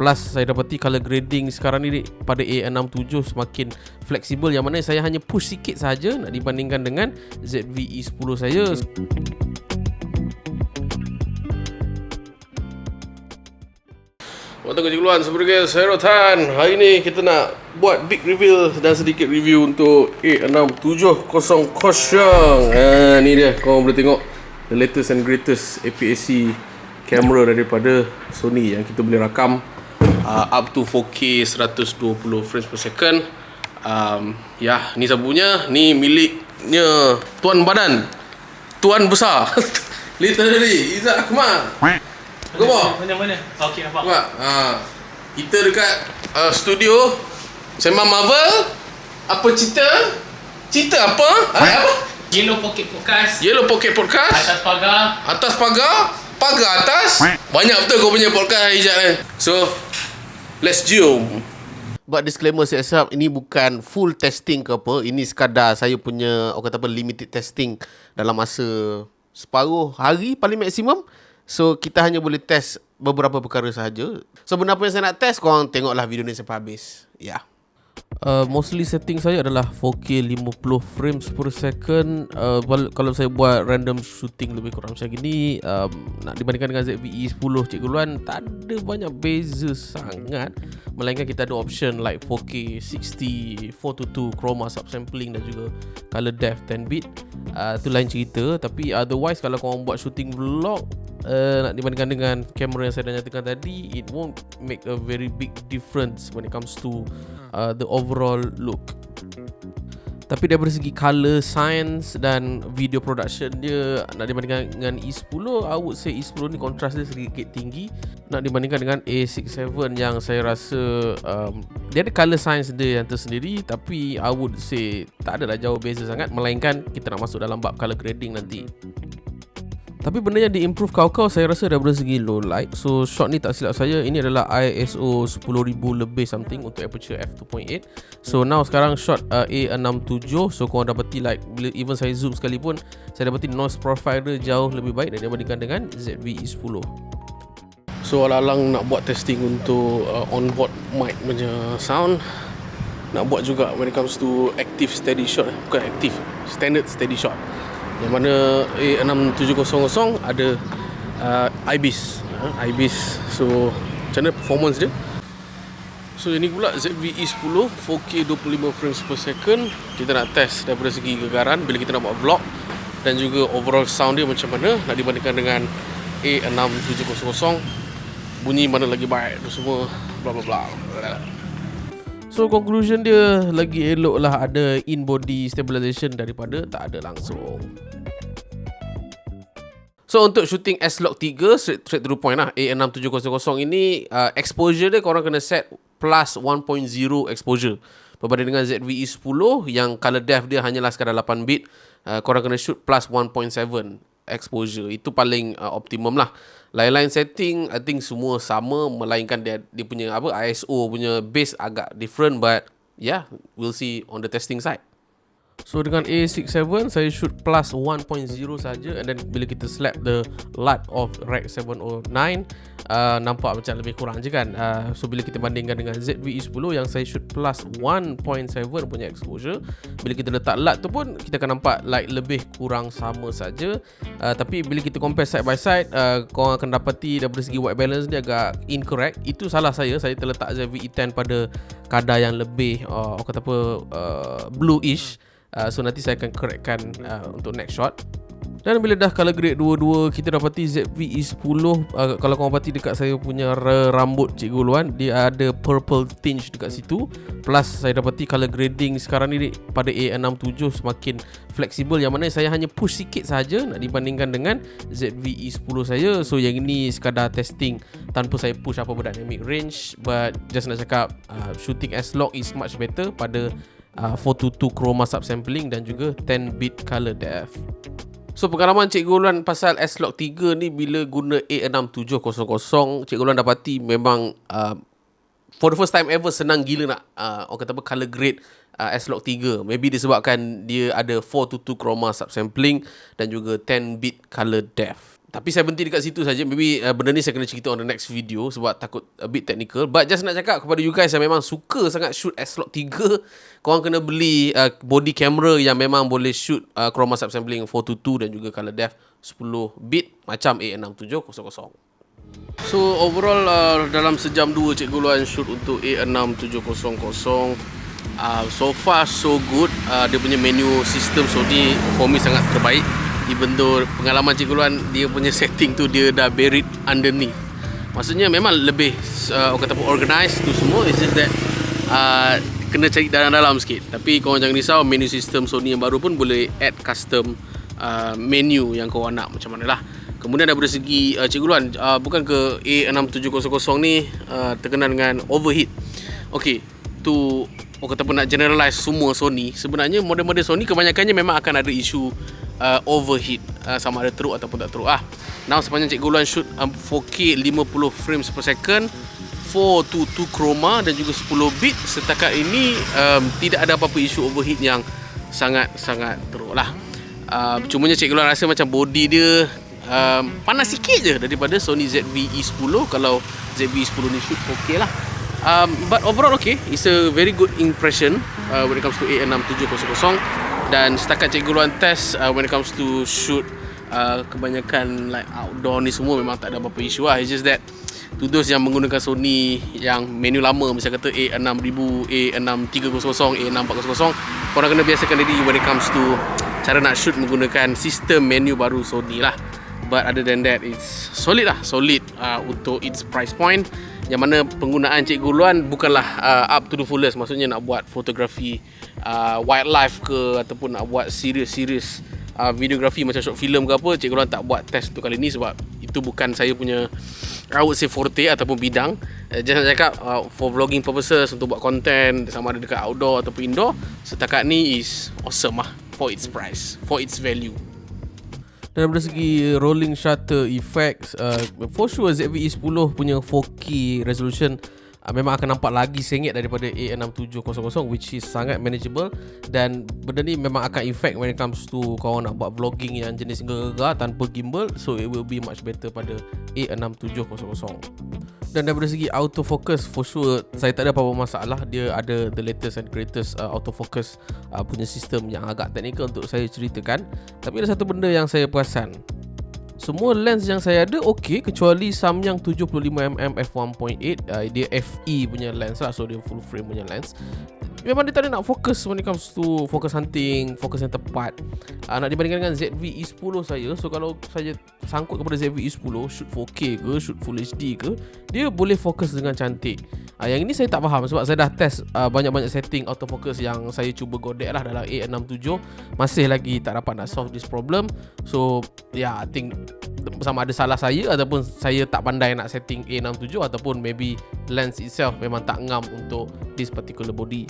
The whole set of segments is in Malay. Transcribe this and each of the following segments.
Plus saya dapati color grading sekarang ni pada A67 semakin fleksibel, yang mana saya hanya push sikit saja nak dibandingkan dengan ZV-E10 saya. Waktu kecikgulan sebagai saya Rotan. Hari ni kita nak buat big reveal dan sedikit review untuk A6700 kosong. Ni dia, korang boleh tengok the latest and greatest APS-C kamera daripada Sony yang kita boleh rakam up to 4K 120 frames per second. Ni sabunnya, ni miliknya tuan badan, tuan besar literally Izzat Akmal. Mana? Okey, nampak. Nampak? Kita dekat studio sembang Marvel. Apa cerita? Cerita apa? Apa? Yellow Pocket Podcast. Yellow Pocket Podcast. Atas pagar. Atas pagar. Pagar atas. Banyak betul kau punya podcast Ijat ni. So, let's jump. Buat disclaimer siap-siap, ini bukan full testing ke apa. Ini sekadar saya punya, orang kata apa, limited testing dalam masa separuh hari paling maksimum. So, kita hanya boleh test beberapa perkara sahaja. So, benda apa yang saya nak test, korang tengoklah video ni sampai habis. Ya. Mostly setting saya adalah 4K 50 frames per second. Kalau saya buat random shooting lebih kurang macam gini, nak dibandingkan dengan ZV-E10 Cikgu Luan, tak ada banyak beza sangat. Melainkan kita ada option like 4K 60 4:2 chroma subsampling dan juga color depth 10 bit. Itu lain cerita. Tapi otherwise kalau korang buat shooting vlog, nak dibandingkan dengan kamera yang saya dah nyatakan tadi, it won't make a very big difference when it comes to the overall look. Tapi daripada segi color science dan video production dia, nak dibandingkan dengan E10, I would say E10 ni kontras dia sedikit tinggi nak dibandingkan dengan A67 yang saya rasa dia ada color science dia yang tersendiri. Tapi I would say tak adalah jauh beza sangat, melainkan kita nak masuk dalam bab color grading nanti. Tapi benda yang di-improve kau-kau saya rasa daripada segi low light. So shot ni tak silap saya, ini adalah ISO 10,000 lebih something untuk aperture f2.8. So now sekarang shot A67. So korang dapati like, even saya zoom sekalipun, saya dapati noise profile dia jauh lebih baik dibandingkan dengan ZV-E10. So alang-alang nak buat testing untuk onboard mic punya sound, nak buat juga when it comes to active steady shot. Bukan active, standard steady shot, yang mana A6700 ada IBIS. So macam mana performance dia. So ini pula ZV-E10 4K 25 frames per second. Kita nak test daripada segi gegaran bila kita nak buat vlog, dan juga overall sound dia macam mana nak dibandingkan dengan A6700. Bunyi mana lagi baik tu semua, bla bla bla. So conclusion dia, lagi elok lah ada in-body stabilization daripada tak ada langsung. So untuk shooting S-Log 3, straight to the point lah, A6700 ini exposure dia korang kena set plus 1.0 exposure. Berbanding dengan ZV-E10 yang color depth dia hanyalah sekadar 8 bit, korang kena shoot plus 1.7 exposure. Itu paling optimum lah. Lain-lain setting I think semua sama, melainkan dia punya ISO punya base agak different, but yeah, we'll see on the testing side. So dengan A67 saya shoot plus 1.0 saja, and then bila kita slap the LUT of Rec 709, nampak macam lebih kurang je kan. So bila kita bandingkan dengan ZV-E10 yang saya shoot plus 1.7 punya exposure, bila kita letak LUT tu pun kita akan nampak like lebih kurang sama saja. Tapi bila kita compare side by side, korang akan dapati daripada segi white balance dia agak incorrect. Itu salah saya terletak ZV-E10 pada kadar yang lebih orang kata apa, bluish. So nanti saya akan correctkan untuk next shot. Dan bila dah color grade dua-dua, kita dapati ZV-E10, kalau korang dapati dekat saya punya rambut Cikgu Luan, dia ada purple tinge dekat situ. Plus saya dapati color grading sekarang ni pada A67 semakin fleksibel, yang mana saya hanya push sikit saja nak dibandingkan dengan ZV-E10 saya. So yang ini sekadar testing tanpa saya push apa dynamic range. But just nak cakap, shooting S-Log is much better pada 4:2 chroma subsampling dan juga 10 bit color depth. So pengalaman Cikgu Luan pasal S-Log 3 ni bila guna A6700, Cikgu Luan dapati memang for the first time ever senang gila nak orang kata apa, color grade S-Log 3. Maybe disebabkan dia ada 4:2 chroma subsampling dan juga 10 bit color depth. Tapi saya berhenti dekat situ saja. Maybe benda ni saya kena cerita on the next video sebab takut a bit technical. But just nak cakap kepada you guys yang memang suka sangat shoot S-Log 3, korang kena beli body camera yang memang boleh shoot chroma subsampling 422 dan juga color depth 10 bit macam A6700. So overall dalam sejam 2 Cikgu Luan shoot untuk A6700. So far so good. Dia punya menu sistem Sony for me sangat terbaik. Even though pengalaman Cikgu Luan, dia punya setting tu dia dah buried underneath. Maksudnya memang lebih orang kata organized tu semua. It's just that kena cari dalam-dalam sikit. Tapi korang jangan risau, menu sistem Sony yang baru pun boleh add custom menu yang korang nak macam mana lah. Kemudian daripada segi Cikgu Luan, bukan ke A6700 ni terkenal dengan overheat. Okay, tu orang kata pun nak generalize semua Sony. Sebenarnya model-model Sony kebanyakannya memang akan ada isu overheat, sama ada teruk ataupun tak teruk. Now sepanjang Cikgu Luan shoot 4K 50 frames per second, 422 chroma dan juga 10 bit, setakat ini tidak ada apa-apa isu overheat yang sangat-sangat teruk lah. Cumanya Cikgu Luan rasa macam body dia panas sikit je daripada Sony ZV-E10 kalau ZV-E10 ni shoot 4K lah. But overall okay, it's a very good impression when it comes to A6700. Dan setakat Cikgu Luan test when it comes to shoot kebanyakan like outdoor ni semua memang tak ada apa-apa isu lah. It's just that to those yang menggunakan Sony yang menu lama, misalnya kata A6000, A6300, A6400, korang kena biasakan diri when it comes to cara nak shoot menggunakan sistem menu baru Sony lah. But other than that, it's solid lah. Solid untuk its price point, yang mana penggunaan Cikgu Luan bukanlah up to the fullest. Maksudnya nak buat fotografi wildlife ke ataupun nak buat serious videografi macam short film ke apa, Cikgu Luan tak buat test untuk kali ni sebab itu bukan saya punya, I would say, forte ataupun bidang. Jangan cakap for vlogging purposes, untuk buat content sama ada dekat outdoor ataupun indoor, setakat ni is awesome lah for its price, for its value. Dan dari segi rolling shutter effects, for sure ZV-E10 punya 4K resolution memang akan nampak lagi sengit daripada A6700, which is sangat manageable. Dan benda ni memang akan effect when it comes to korang nak buat vlogging yang jenis gegar tanpa gimbal. So it will be much better pada A6700. Dan daripada segi autofocus, for sure saya tak ada apa-apa masalah. Dia ada the latest and greatest autofocus punya sistem yang agak teknikal untuk saya ceritakan. Tapi ada satu benda yang saya perasan, semua lens yang saya ada okey, kecuali Samyang 75mm f1.8. Dia FE punya lens lah, so dia full frame punya lens. Memang dia tak ada nak fokus when it comes to focus hunting, fokus yang tepat. Nak dibandingkan dengan ZV-E10 saya. So kalau saya sangkut kepada ZV-E10, shoot 4K ke, shoot Full HD ke, dia boleh fokus dengan cantik. Yang ini saya tak faham sebab saya dah test banyak-banyak setting autofocus yang saya cuba godek lah dalam A67. Masih lagi tak dapat nak solve this problem. So I think sama ada salah saya ataupun saya tak pandai nak setting A67, ataupun maybe lens itself memang tak ngam untuk this particular body.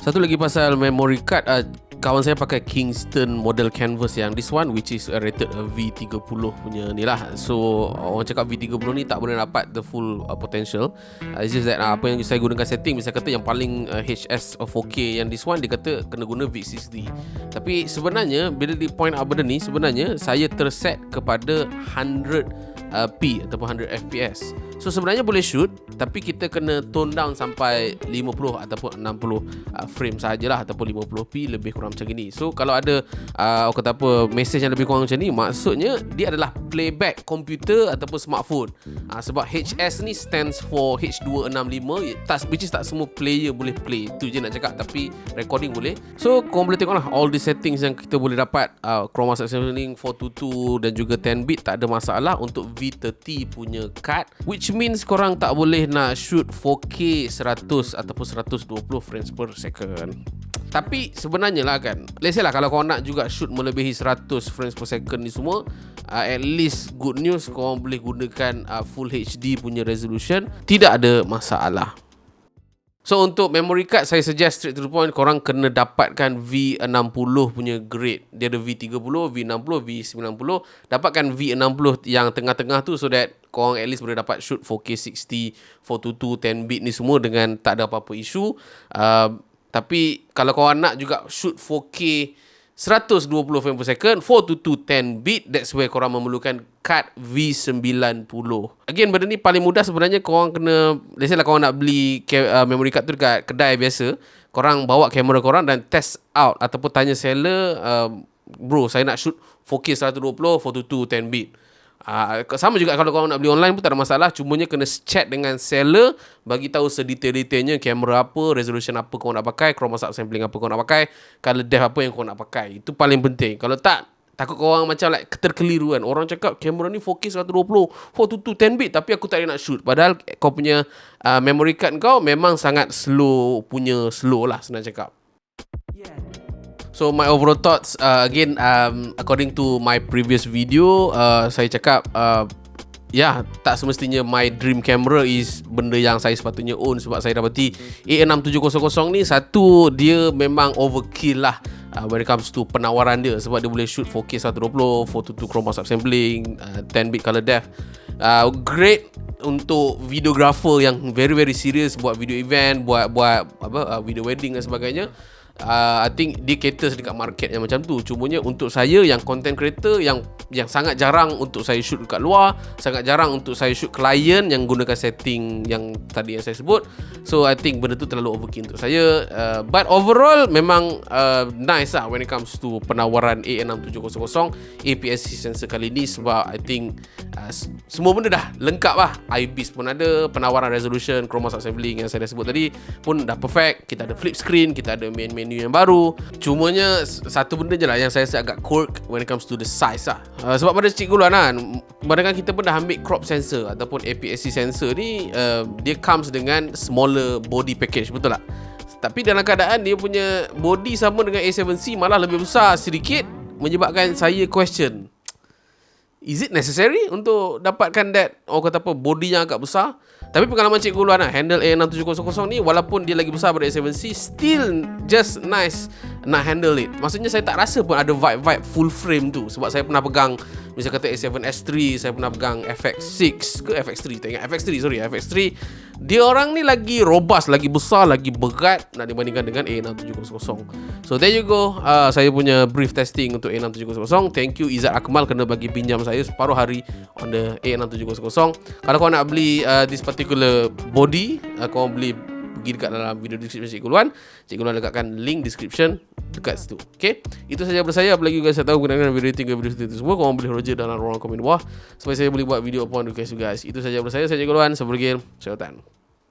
Satu lagi pasal memory card, kawan saya pakai Kingston model canvas yang this one, which is rated V30 punya ni lah. So orang cakap V30 ni tak boleh dapat the full potential. It's just that apa yang saya gunakan setting, misalnya kata yang paling HS 4K yang this one, dia kata kena guna V60. Tapi sebenarnya bila di point out benda ni, sebenarnya saya terset kepada 100p ataupun 100 fps. So sebenarnya boleh shoot, tapi kita kena tone down sampai 50 ataupun 60 frame sajalah, ataupun 50p lebih kurang macam gini. So kalau ada orang kata apa message yang lebih kurang macam ni, maksudnya dia adalah playback komputer ataupun smartphone. Sebab HS ni stands for H265, which is tak semua player boleh play. Itu je nak cakap, tapi recording boleh. So korang boleh tengok lah all the settings yang kita boleh dapat. Chroma subsampling 422 dan juga 10 bit tak ada masalah untuk V30 punya card, which means korang tak boleh nak shoot 4K 100 ataupun 120 frames per second. Tapi sebenarnya lah kan, let's say lah kalau korang nak juga shoot melebihi 100 frames per second ni semua, at least good news, korang boleh gunakan full HD punya resolution, tidak ada masalah. So untuk memory card, saya suggest straight to the point, korang kena dapatkan V60 punya grade. Dia ada V30, V60, V90. Dapatkan V60 yang tengah-tengah tu, so that korang at least boleh dapat shoot 4K 60, 422, 10 bit ni semua dengan tak ada apa-apa isu. Tapi kalau korang nak juga shoot 4K 120 frame per second, 422 10-bit. That's where korang memerlukan card V90. Again, benda ni paling mudah sebenarnya. Korang kena, let's say lah korang nak beli memory card tu dekat kedai biasa, korang bawa kamera korang dan test out ataupun tanya seller, bro, saya nak shoot 4K 120, 422 10-bit. Sama juga kalau korang nak beli online pun tak ada masalah. Cumanya kena chat dengan seller, bagi tahu sedetail-detailnya kamera apa, resolution apa korang nak pakai, chroma subsampling apa korang nak pakai, color depth apa yang korang nak pakai. Itu paling penting. Kalau tak, takut korang macam like keterkeliruan. Orang cakap kamera ni 4K 120, 422 10-bit, tapi aku tak ada nak shoot. Padahal kau punya memory card kau memang sangat slow lah senang cakap. So my overall thoughts, again, according to my previous video, saya cakap, tak semestinya my dream camera is benda yang saya sepatutnya own. Sebab saya dapati A6700 ni, satu, dia memang overkill lah when it comes to penawaran dia. Sebab dia boleh shoot 4K 120, 422 chroma subsampling, 10-bit color depth. Great untuk videographer yang very very serious, buat video event, buat video wedding dan sebagainya. I think dia cater dekat market yang macam tu. Cumanya untuk saya yang content creator yang sangat jarang untuk saya shoot dekat luar, sangat jarang untuk saya shoot klien yang gunakan setting yang tadi yang saya sebut. So I think benda tu terlalu overkill untuk saya. But overall memang nice lah when it comes to penawaran A6700 APS-C sensor kali ni. Sebab I think semua benda dah lengkap lah. IBIS pun ada, penawaran resolution, chroma subsampling yang saya dah sebut tadi pun dah perfect. Kita ada flip screen, kita ada main menu yang baru. Cumanya satu benda je lah yang saya rasa agak quirk when it comes to the size lah. Sebab pada Cikgu Luan kan, padahal kita pun dah ambil crop sensor ataupun APS-C sensor ni, dia comes dengan smaller body package, betul tak? Tapi dalam keadaan dia punya body sama dengan A7C, malah lebih besar sedikit, menyebabkan saya question, is it necessary untuk dapatkan that, kata apa, body yang agak besar? Tapi pengalaman Cikgu Luan lah, handle A6700 ni, walaupun dia lagi besar daripada A7C, still just nice nak handle it. Maksudnya saya tak rasa pun ada vibe full frame tu. Sebab saya pernah pegang, misal kata A7S3, saya pernah pegang FX6 ke FX3, tak ingat, FX3. Dia orang ni lagi robust, lagi besar, lagi berat nak dibandingkan dengan A6700. So there you go, saya punya brief testing untuk A6700. Thank you Izzat Akmal kena bagi pinjam saya separuh hari on the A6700. Kalau kau nak beli this particular body, kau beli, pergi dekat dalam video description Cikgu Luan. Cikgu Luan lekatkan link description dekat situ. Okay, itu saja daripada saya. Apalagi guys saya tahu gunakan video editing ke video itu semua, korang boleh roger dalam ruang komen bawah supaya saya boleh buat video upon request you guys. Itu saja daripada saya Cikgu Luan. Saya pergi. Saya